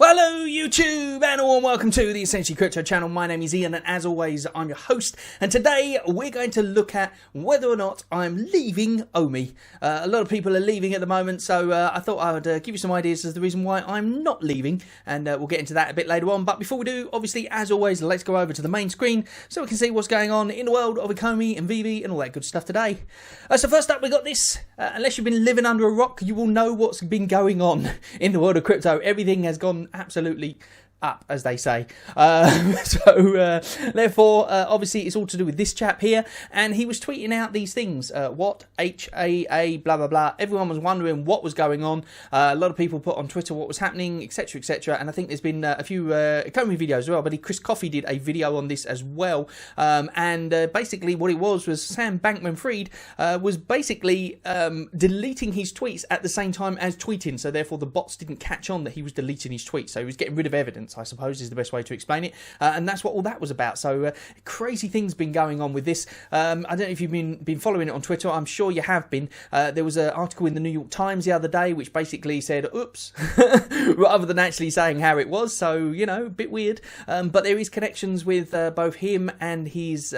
Well, hello YouTube and a warm welcome to the Essentially Crypto channel. My name is Ian and as always I'm your host, and today we're going to look at whether or not I'm leaving OMI. A lot of people are leaving at the moment, so I thought I would give you some ideas as to the reason why I'm not leaving, and we'll get into that a bit later on. But before we do, obviously as always, let's go over to the main screen so we can see what's going on in the world of Ecomi and Veve and all that good stuff today. So first up we got this. Unless you've been living under a rock, you will know what's been going on in the world of crypto. Everything has gone absolutely up, as they say. Therefore, obviously, it's all to do with this chap here, and he was tweeting out these things. What? HAA, blah, blah, blah. Everyone was wondering what was going on. A lot of people put on Twitter what was happening, etc., etc., and I think there's been a few Ecomi videos as well, but Chris Coffey did a video on this as well, and basically what it was Sam Bankman-Fried was basically deleting his tweets at the same time as tweeting, so therefore the bots didn't catch on that he was deleting his tweets, so he was getting rid of evidence, I suppose, is the best way to explain it, and that's what all that was about. So crazy things been going on with this. I don't know if you've been following it on Twitter. I'm sure you have been. There was an article in the New York Times the other day which basically said oops rather than actually saying how it was, so you know, a bit weird, but there is connections with both him and his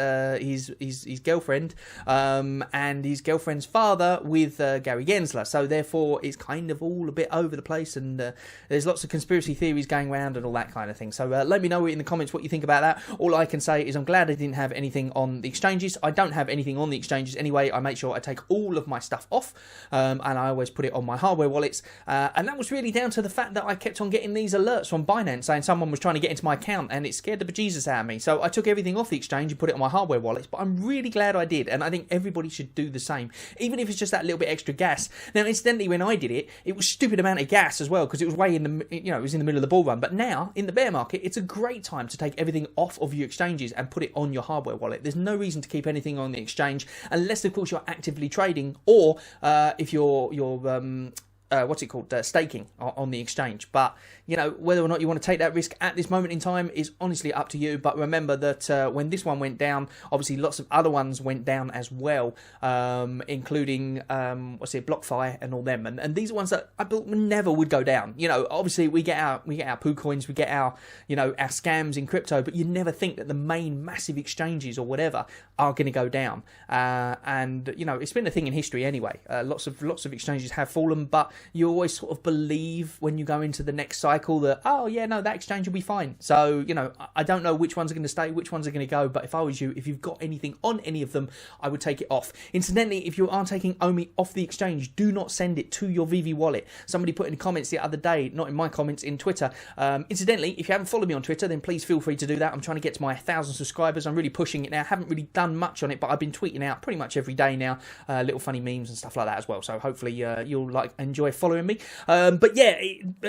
girlfriend, and his girlfriend's father with Gary Gensler, so therefore it's kind of all a bit over the place, and there's lots of conspiracy theories going around and all that kind of thing. So let me know in the comments what you think about that. All I can say is I'm glad I didn't have anything on the exchanges. I don't have anything on the exchanges anyway. I make sure I take all of my stuff off, and I always put it on my hardware wallets, and that was really down to the fact that I kept on getting these alerts from Binance saying someone was trying to get into my account, and it scared the bejesus out of me. So I took everything off the exchange and put it on my hardware wallets, but I'm really glad I did, and I think everybody should do the same, even if it's just that little bit extra gas. Now incidentally, when I did it, it was stupid amount of gas as well, because it was way in the, you know, it was in the middle of the bull run. But now in the bear market, it's a great time to take everything off of your exchanges and put it on your hardware wallet. There's no reason to keep anything on the exchange unless of course you're actively trading, or if you're what's it called, staking on the exchange. But you know, whether or not you want to take that risk at this moment in time is honestly up to you. But remember that when this one went down, obviously lots of other ones went down as well, including BlockFi and all them, and these are ones that I thought never would go down. You know, obviously we get our poo coins, we get our, you know, our scams in crypto, but you never think that the main massive exchanges or whatever are going to go down. And you know, it's been a thing in history anyway. Lots of exchanges have fallen, but you always sort of believe when you go into the next cycle that, oh yeah, no, that exchange will be fine. So, you know, I don't know which ones are going to stay, which ones are going to go, but if I was you, if you've got anything on any of them, I would take it off. Incidentally, if you are taking OMI off the exchange, do not send it to your Veve wallet. Somebody put in the comments the other day, not in my comments, in Twitter. Incidentally, if you haven't followed me on Twitter, then please feel free to do that. I'm trying to get to my 1,000 subscribers. I'm really pushing it now. I haven't really done much on it, but I've been tweeting out pretty much every day now, little funny memes and stuff like that as well. So hopefully you'll enjoy following me. But yeah,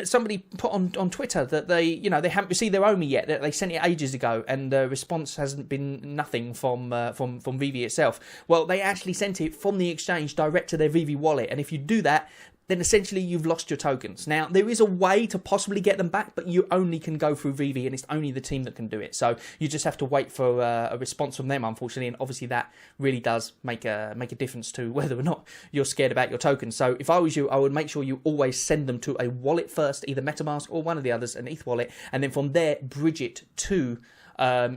somebody put on Twitter that they haven't received their OMI yet, that they sent it ages ago, and the response hasn't been nothing from Veve itself. Well, they actually sent it from the exchange direct to their Veve wallet, and if you do that, then essentially you've lost your tokens. Now, there is a way to possibly get them back, but you only can go through Veve, and it's only the team that can do it. So you just have to wait for a response from them, unfortunately, and obviously that really does make a difference to whether or not you're scared about your tokens. So if I was you, I would make sure you always send them to a wallet first, either MetaMask or one of the others, an ETH wallet, and then from there, bridge it to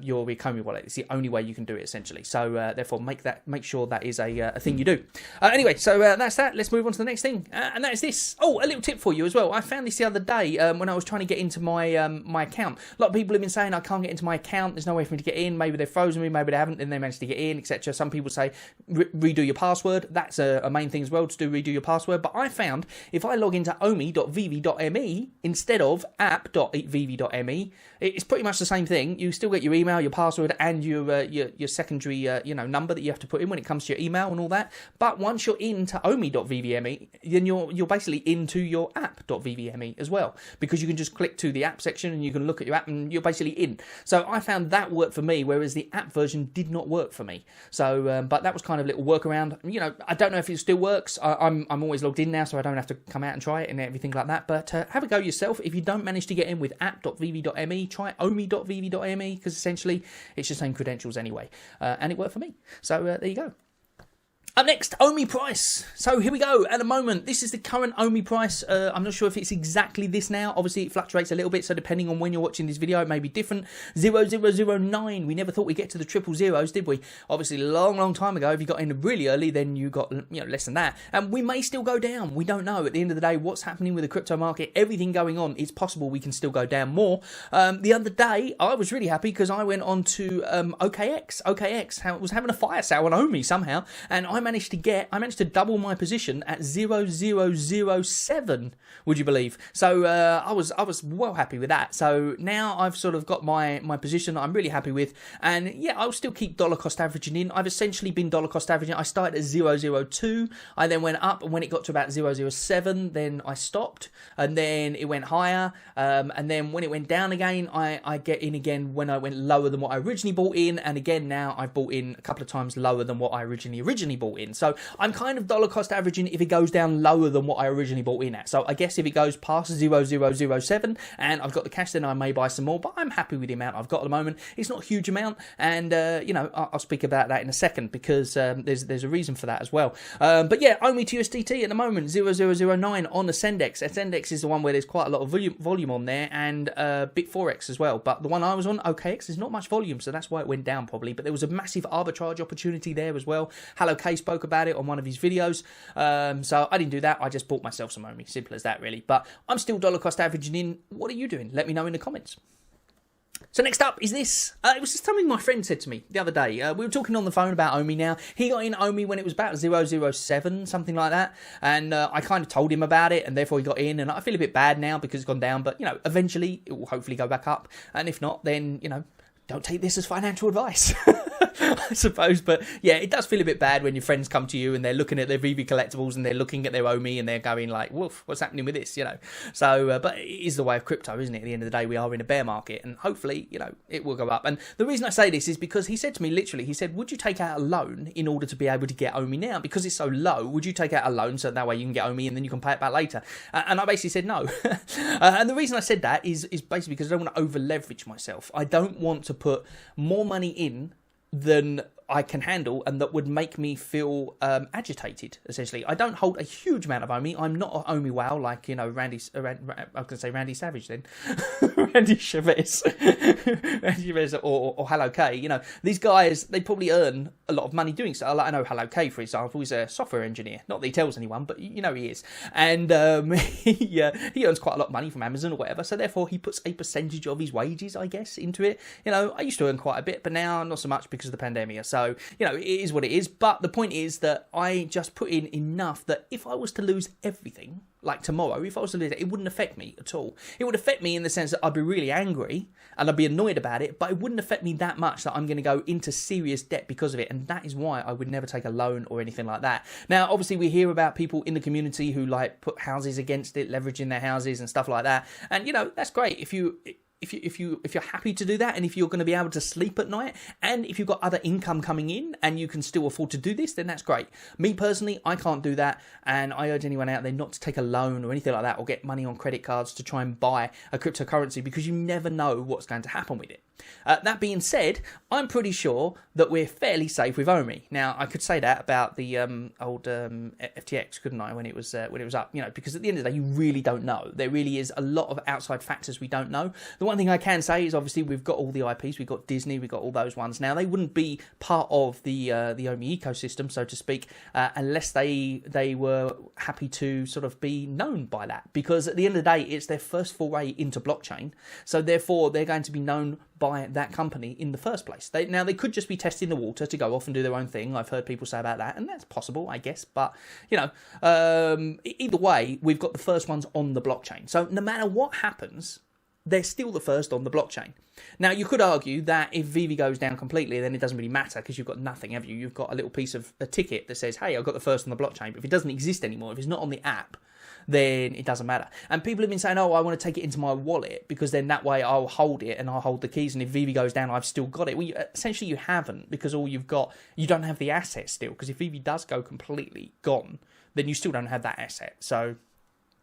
your Ecomi wallet. It's the only way you can do it, essentially. So therefore make sure that is a thing you do. Anyway, so that's that. Let's move on to the next thing, and that is this. Oh, a little tip for you as well. I found this the other day when I was trying to get into my my account. A lot of people have been saying I can't get into my account, there's no way for me to get in. Maybe they've frozen me, maybe they haven't, then they managed to get in, etc. Some people say redo your password. That's a main thing as well, to do redo your password. But I found if I log into omi.veve.me instead of app.veve.me, it's pretty much the same thing. You still get your email, your password, and your secondary number that you have to put in when it comes to your email and all that. But once you're into omi.veve.me, then you're basically into your app.veve.me as well, because you can just click to the app section and you can look at your app and you're basically in. So I found that worked for me, whereas the app version did not work for me. So but that was kind of a little workaround. You know, I don't know if it still works. I'm always logged in now, so I don't have to come out and try it and everything like that. But have a go yourself. If you don't manage to get in with app.veve.me, try omi.veve.me, because essentially it's the same credentials anyway, and it worked for me. So there you go. Up next, OMI price. So here we go. At the moment, this is the current OMI price. I'm not sure if it's exactly this now. Obviously, it fluctuates a little bit. So depending on when you're watching this video, it may be different. 0009. We never thought we'd get to the triple zeros, did we? Obviously, a long time ago. If you got in really early, then you got less than that. And we may still go down. We don't know. At the end of the day, what's happening with the crypto market, everything going on, it's possible we can still go down more. The other day, I was really happy because I went on to OKX. OKX was having a fire sale on OMI somehow, and I managed to double my position at 0007. Would you believe? So I was well happy with that. So now I've sort of got my position that I'm really happy with, and yeah, I'll still keep dollar cost averaging in. I've essentially been dollar cost averaging. I started at 002. I then went up, and when it got to about 007, then I stopped, and then it went higher, and then when it went down again, I get in again when I went lower than what I originally bought in, and again now I've bought in a couple of times lower than what I originally bought in. So I'm kind of dollar cost averaging if it goes down lower than what I originally bought in at. So I guess if it goes past 0007 and I've got the cash, then I may buy some more, but I'm happy with the amount I've got at the moment. It's not a huge amount, and I'll speak about that in a second because there's a reason for that as well. But yeah, OMI to USDT at the moment 0009 on the Sendex. Sendex is the one where there's quite a lot of volume on there, and Bit4X as well. But the one I was on, OKX, there's not much volume, so that's why it went down probably. But there was a massive arbitrage opportunity there as well. Hello K spoke about it on one of his videos. So I didn't do that. I just bought myself some OMI. Simple as that, really. But I'm still dollar cost averaging in. What are you doing? Let me know in the comments. So next up is this. It was just something my friend said to me the other day. We were talking on the phone about OMI now. He got in OMI when it was about 007, something like that. And I kind of told him about it, and therefore he got in. And I feel a bit bad now because it's gone down. But, eventually it will hopefully go back up. And if not, then, don't take this as financial advice. I suppose, but yeah, it does feel a bit bad when your friends come to you and they're looking at their Veve collectibles and they're looking at their OMI and they're going like, "Woof, what's happening with this?" So, but it is the way of crypto, isn't it? At the end of the day, we are in a bear market, and hopefully, it will go up. And the reason I say this is because he said to me, literally, he said, "Would you take out a loan in order to be able to get OMI now? Because it's so low, would you take out a loan so that way you can get OMI and then you can pay it back later?" And I basically said no. And the reason I said that is basically because I don't want to over leverage myself. I don't want to put more money in than I can handle, and that would make me feel agitated, essentially. I don't hold a huge amount of OMI. I'm not an OMI wow like, Randy, I was going to say Randy Savage then. Randy Chavez. Randy Chavez or Hello K. These guys, they probably earn a lot of money doing so. Like, I know Hello K, for example, is a software engineer. Not that he tells anyone, but he is. And he earns quite a lot of money from Amazon or whatever, so therefore he puts a percentage of his wages, I guess, into it. I used to earn quite a bit, but now not so much because of the pandemic. So, it is what it is. But the point is that I just put in enough that if I was to lose everything, like tomorrow, if I was to lose it wouldn't affect me at all. It would affect me in the sense that I'd be really angry and I'd be annoyed about it, but it wouldn't affect me that much that I'm going to go into serious debt because of it. And that is why I would never take a loan or anything like that. Now, obviously, we hear about people in the community who put houses against it, leveraging their houses and stuff like that. And, that's great if you're happy to do that, and if you're going to be able to sleep at night, and if you've got other income coming in and you can still afford to do this, then that's great. Me personally, I can't do that, and I urge anyone out there not to take a loan or anything like that or get money on credit cards to try and buy a cryptocurrency, because you never know what's going to happen with it. That being said, I'm pretty sure that we're fairly safe with OMI. Now, I could say that about the old FTX, couldn't I, when it was up? Because at the end of the day, you really don't know. There really is a lot of outside factors we don't know. The one thing I can say is obviously we've got all the IPs, we've got Disney, we've got all those ones. Now, they wouldn't be part of the OMI ecosystem, so to speak, unless they were happy to sort of be known by that. Because at the end of the day, it's their first foray into blockchain, so therefore they're going to be known by that company in the first place. They could just be testing the water to go off and do their own thing. I've heard people say about that, and that's possible, I guess. But, either way, we've got the first ones on the blockchain. So no matter what happens, they're still the first on the blockchain. Now, you could argue that if Veve goes down completely, then it doesn't really matter because you've got nothing, have you? You've got a little piece of a ticket that says, hey, I've got the first on the blockchain. But if it doesn't exist anymore, if it's not on the app, then it doesn't matter. And people have been saying, oh, I want to take it into my wallet because then that way I'll hold it and I'll hold the keys. And if Veve goes down, I've still got it. Well, essentially you haven't, because all you've got, you don't have the asset still. Because if Veve does go completely gone, then you still don't have that asset. So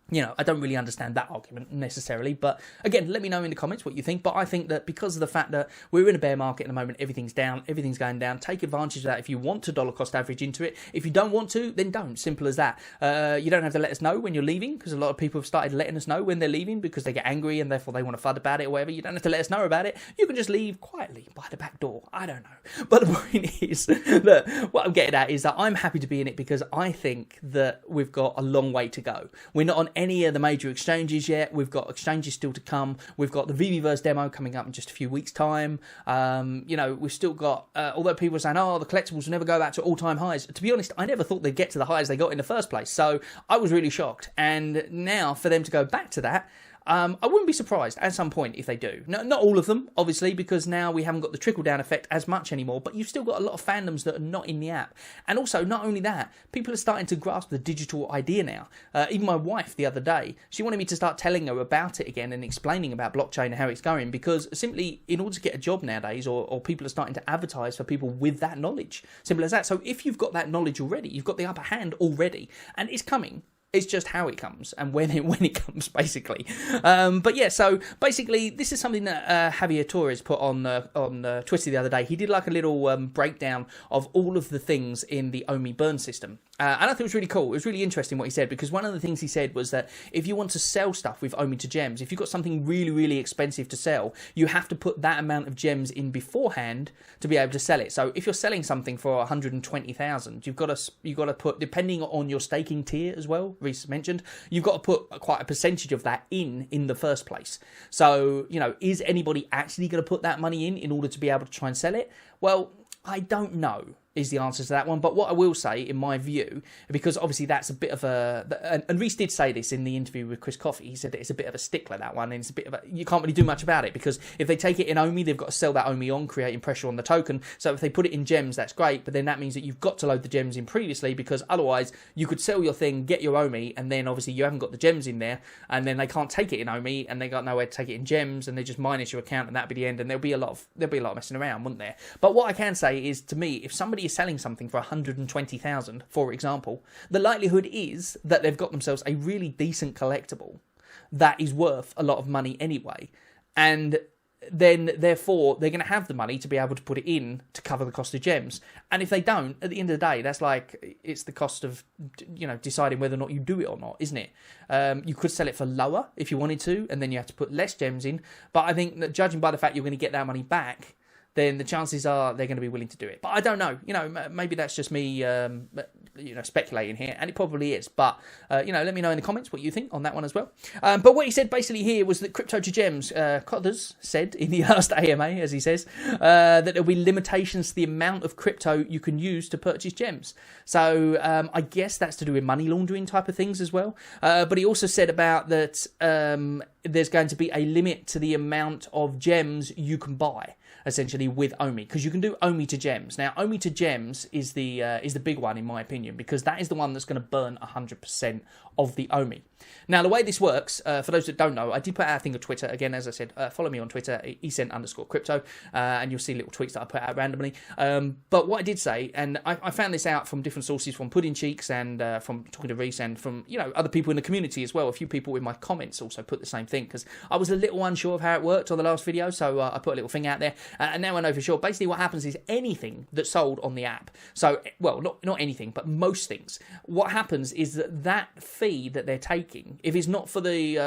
You know, I don't really understand that argument necessarily, but again, let me know in the comments what you think. But I think that because of the fact that we're in a bear market at the moment, everything's down, everything's going down, take advantage of that if you want to dollar cost average into it. If you don't want to, then don't. Simple as that. You don't have to let us know when you're leaving, because a lot of people have started letting us know when they're leaving because they get angry and therefore they want to FUD about it or whatever. You don't have to let us know about it. You can just leave quietly by the back door. I don't know. But the point is that what I'm getting at is that I'm happy to be in it because I think that we've got a long way to go. We're not on any of the major exchanges yet. We've got exchanges still to come. We've got the Veveverse demo coming up in just a few weeks' time. You know, we've still got, although people are saying, oh, the collectibles will never go back to all-time highs. To be honest, I never thought they'd get to the highs they got in the first place. So I was really shocked. And now for them to go back to that, I wouldn't be surprised at some point if they do. No, not all of them, obviously, because now we haven't got the trickle-down effect as much anymore, but you've still got a lot of fandoms that are not in the app. And also, not only that, people are starting to grasp the digital idea now. Even my wife the other day, she wanted me to start telling her about it again and explaining about blockchain and how it's going, because simply in order to get a job nowadays, or people are starting to advertise for people with that knowledge. Simple as that. So if you've got that knowledge already, you've got the upper hand already, and it's coming. It's just how it comes and when it comes, basically. But yeah, so basically, this is something that Javier Torres put on Twitter the other day. He did like a little breakdown of all of the things in the OMI burn system. And I thought it was really cool. It was really interesting what he said, because one of the things he said was that if you want to sell stuff with OMI to gems, if you've got something really, really expensive to sell, you have to put that amount of gems in beforehand to be able to sell it. So if you're selling something for 120,000, you've got to put, depending on your staking tier as well, Reese mentioned, you've got to put quite a percentage of that in the first place. So, you know, is anybody actually going to put that money in order to be able to try and sell it? Well, I don't know is the answer to that one. But what I will say, in my view, because obviously that's a bit of a... And Reese did say this in the interview with Chris Coffey. He said that it's a bit of a stickler, that one. And it's a bit of a... You can't really do much about it, because if they take it in OMI, they've got to sell that OMI on, creating pressure on the token. So if they put it in gems, that's great. But then that means that you've got to load the gems in previously, because otherwise you could sell your thing, get your OMI, and then obviously you haven't got the gems in there. And then they can't take it in OMI, and they got nowhere to take it in gems, and they just minus your account, and that'd be the end. And there'll be a lot of messing around, wouldn't there? But what I can say is, to me, if somebody is selling something for 120,000, for example, the likelihood is that they've got themselves a really decent collectible that is worth a lot of money anyway, and then therefore they're going to have the money to be able to put it in to cover the cost of gems. And if they don't, at the end of the day, that's like, it's the cost of, you know, deciding whether or not you do it or not, isn't it? You could sell it for lower if you wanted to, and then you have to put less gems in. But I think that, judging by the fact you're going to get that money back, then the chances are they're going to be willing to do it. But I don't know. You know, maybe that's just me, speculating here, and it probably is. But, let me know in the comments what you think on that one as well. But what he said basically here was that crypto to gems, Codders said in the last AMA, as he says, that there'll be limitations to the amount of crypto you can use to purchase gems. So I guess that's to do with money laundering type of things as well. But he also said about that there's going to be a limit to the amount of gems you can buy, essentially, with OMI, because you can do OMI to gems. Now, OMI to gems is the big one, in my opinion, because that is the one that's going to burn 100% of the OMI. Now, the way this works, for those that don't know, I did put out a thing on Twitter. Again, as I said, follow me on Twitter, ecent_crypto, and you'll see little tweets that I put out randomly. But what I did say, and I found this out from different sources, from Pudding Cheeks and from talking to Reese, and from, other people in the community as well. A few people in my comments also put the same thing, because I was a little unsure of how it worked on the last video, so I put a little thing out there, and now I know for sure. Basically, what happens is anything that's sold on the app, so, well, not anything, but most things, what happens is that fee that they're taking, if it's not for the,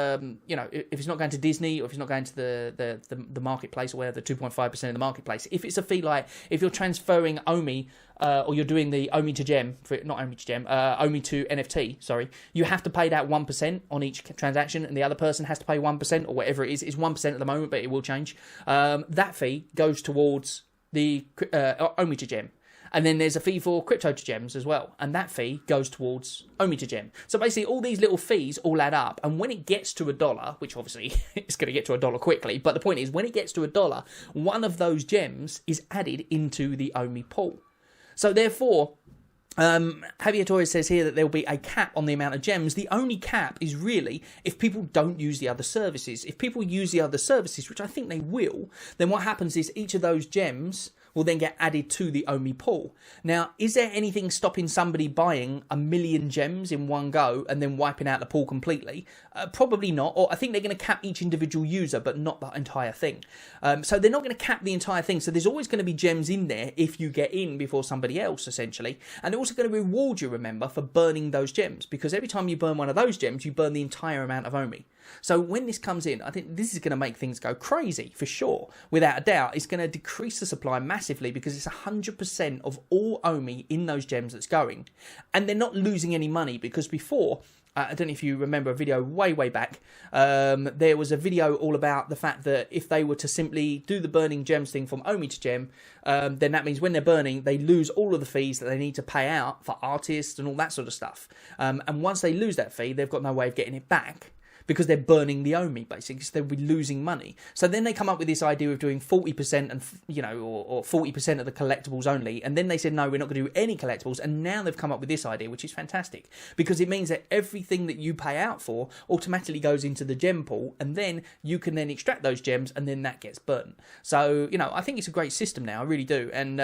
if it's not going to Disney, or if it's not going to the marketplace, or whatever, the 2.5% of the marketplace, if it's a fee like, if you're transferring OMI, or you're doing the OMI to gem, OMI to NFT, sorry, you have to pay that 1% on each transaction, and the other person has to pay 1%, or whatever it is. It's 1% at the moment, but it will change. That fee goes towards the OMI to gem. And then there's a fee for crypto to gems as well, and that fee goes towards OMI to gem. So basically, all these little fees all add up, and when it gets to $1, which obviously it's going to get to $1 quickly, but the point is, when it gets to $1, one of those gems is added into the OMI pool. So therefore, Javier Torres says here that there will be a cap on the amount of gems. The only cap is really if people don't use the other services. If people use the other services, which I think they will, then what happens is each of those gems will then get added to the OMI pool. Now, is there anything stopping somebody buying 1 million gems in one go and then wiping out the pool completely? Probably not. Or I think they're going to cap each individual user, but not the entire thing. So they're not going to cap the entire thing. So there's always going to be gems in there if you get in before somebody else, essentially. And they're also going to reward you, remember, for burning those gems. Because every time you burn one of those gems, you burn the entire amount of OMI. So when this comes in, I think this is going to make things go crazy, for sure. Without a doubt, it's going to decrease the supply massively because it's 100% of all OMI in those gems that's going. And they're not losing any money because before, I don't know if you remember a video way back, there was a video all about the fact that if they were to simply do the burning gems thing from OMI to gem, then that means when they're burning, they lose all of the fees that they need to pay out for artists and all that sort of stuff. And once they lose that fee, they've got no way of getting it back, because they're burning the OMI, basically, so they'll be losing money. So then they come up with this idea of doing 40% and, you know, or 40% of the collectibles only. And then they said, no, we're not going to do any collectibles. And now they've come up with this idea, which is fantastic, because it means that everything that you pay out for automatically goes into the gem pool, and then you can then extract those gems, and then that gets burnt. So, you know, I think it's a great system now, I really do. And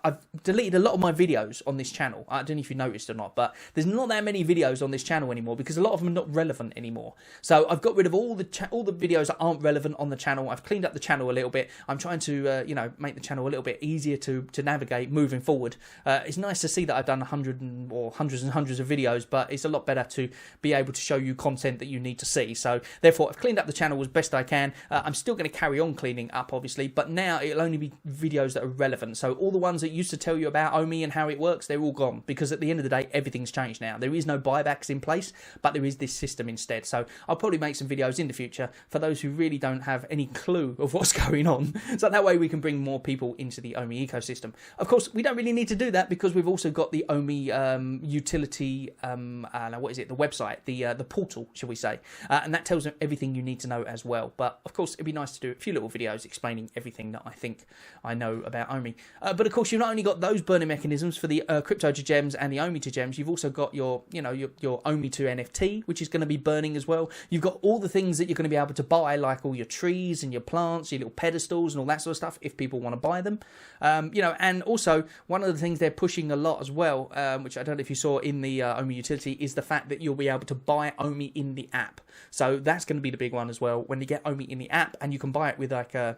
I've deleted a lot of my videos on this channel. I don't know if you noticed or not, but there's not that many videos on this channel anymore because a lot of them are not relevant anymore. So I've got rid of all the videos that aren't relevant on the channel. I've cleaned up the channel a little bit. I'm trying to, you know, make the channel a little bit easier to navigate moving forward. It's nice to see that I've done hundreds and hundreds of videos, but it's a lot better to be able to show you content that you need to see. So therefore, I've cleaned up the channel as best I can. I'm still going to carry on cleaning up, obviously, but now it'll only be videos that are relevant. So all the ones that used to tell you about OMI and how it works, they're all gone, because at the end of the day, everything's changed now. There is no buybacks in place, but there is this system instead. So I'll probably make some videos in the future for those who really don't have any clue of what's going on, so that way we can bring more people into the OMI ecosystem. Of course, we don't really need to do that because we've also got the OMI utility, what is it, the website, the portal, shall we say, and that tells them everything you need to know as well. But of course, it'd be nice to do a few little videos explaining everything that I think I know about OMI. But of course, you've not only got those burning mechanisms for the crypto to gems and the OMI to gems, you've also got your, you know, your OMI to NFT, which is going to be burning as well. You've got all the things that you're going to be able to buy, like all your trees and your plants, your little pedestals and all that sort of stuff, if people want to buy them. You know, and also one of the things they're pushing a lot as well, which I don't know if you saw in the OMI utility, is the fact that you'll be able to buy OMI in the app. So that's going to be the big one as well, when you get OMI in the app, and you can buy it with like a,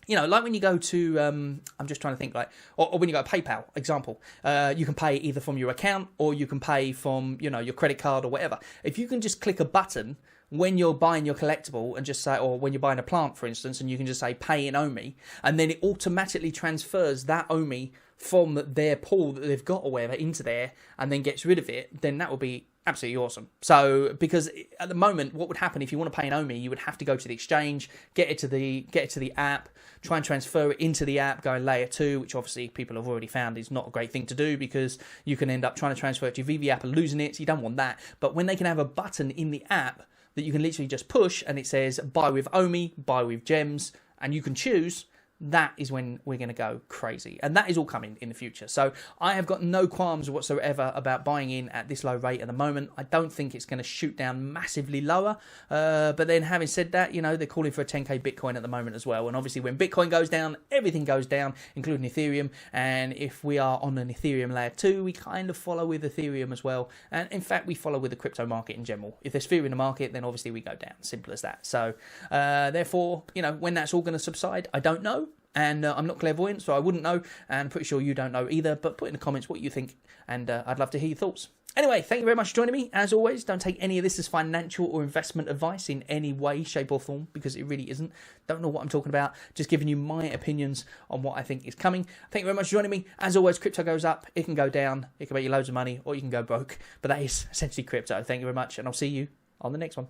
you know, like when you go to, I'm just trying to think, like, or when you go to PayPal, example, you can pay either from your account or you can pay from, you know, your credit card or whatever. If you can just click a button when you're buying your collectible and just say, or when you're buying a plant, for instance, and you can just say pay in OMI, and then it automatically transfers that OMI from their pool that they've got or whatever into there, and then gets rid of it, then that will be absolutely awesome. So, because at the moment, what would happen if you want to pay an OMI, you would have to go to the exchange, get it to the app, try and transfer it into the app, go in layer 2, which obviously people have already found is not a great thing to do, because you can end up trying to transfer it to your Veve app and losing it, so you don't want that. But when they can have a button in the app that you can literally just push, and it says buy with OMI, buy with gems, and you can choose, that is when we're going to go crazy. And that is all coming in the future. So I have got no qualms whatsoever about buying in at this low rate at the moment. I don't think it's going to shoot down massively lower. But then having said that, you know, they're calling for a 10k Bitcoin at the moment as well. And obviously when Bitcoin goes down, everything goes down, including Ethereum. And if we are on an Ethereum layer 2, we kind of follow with Ethereum as well. And in fact, we follow with the crypto market in general. If there's fear in the market, then obviously we go down. Simple as that. So therefore, you know, when that's all going to subside, I don't know. And I'm not clairvoyant, so I wouldn't know, and I'm pretty sure you don't know either, but put in the comments what you think, and I'd love to hear your thoughts. Anyway, thank you very much for joining me. As always, don't take any of this as financial or investment advice in any way, shape or form, because it really isn't. Don't know what I'm talking about, just giving you my opinions on what I think is coming. Thank you very much for joining me. As always, crypto goes up, it can go down, it can make you loads of money, or you can go broke, but that is essentially crypto. Thank you very much, and I'll see you on the next one.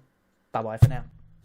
Bye-bye for now.